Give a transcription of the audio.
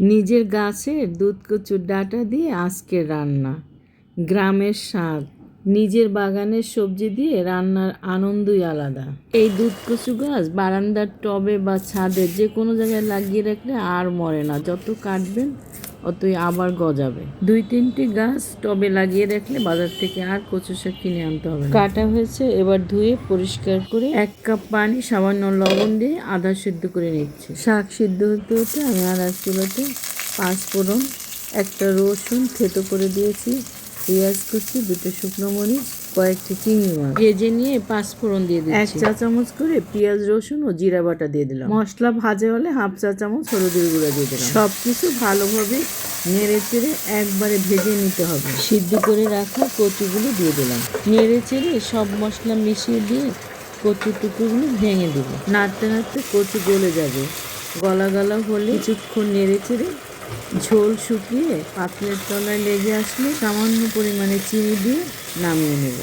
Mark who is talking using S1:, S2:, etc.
S1: নিজের গাছের দুধ কচুর ডাঁটা দিয়ে আজকের রান্না। গ্রামের স্বাদ, নিজের বাগানের সবজি দিয়ে রান্নার আনন্দই আলাদা। এই দুধ কচু গাছ বারান্দার টবে বা ছাদে যে কোনো জায়গায় লাগিয়ে রাখলে আর মরে না। যত কাটবেন অতই আবার গজাবে। 2-3টি গাছ টবে লাগিয়ে রাখলে বাজার থেকে আর কচু শাক কিনে আনতে হবে না। কাটা হয়েছে, এবার ধুয়ে পরিষ্কার করে 1 কাপ পানি সামান্য লবণ দিয়ে আধা সিদ্ধ করে নিচ্ছি। শাক সিদ্ধ হতে হতে আমি আর এক চুলাতে 5 ফোড়ন, 1টা রসুন থেতো করে দিয়েছি, পেঁয়াজ কুচি, 2টো শুকনো মরিচ, কয়েকটি চিংড়ি মাছ ভেজে নিয়ে 5 ফোড়ন দিয়ে দিচ্ছি। 1 চা চামচ করে পেঁয়াজ, রসুন ও জিরা বাটা দিয়ে দিলাম। মশলা ভাজা হলে 1/2 চা চামচ হলুদের গুঁড়া দিয়ে দিলাম। সব কিছু ভালোভাবে নেড়ে চেড়ে একবারে ভেজে নিতে হবে। সিদ্ধ করে রাখা কচুগুলো দিয়ে দিলাম। নেড়ে চেড়ে সব মশলা মিশিয়ে দিয়ে কচুর টুকরোগুলো ভেঙে দেব। নাড়তে নাড়তে কচু গলে যাবে। গলা হলে কিছুক্ষণ নেড়ে চেড়ে ঝোল শুকিয়ে পাতলের তলায় লেগে আসলে সামান্য পরিমাণে চিনি দিয়ে নামিয়ে নেব।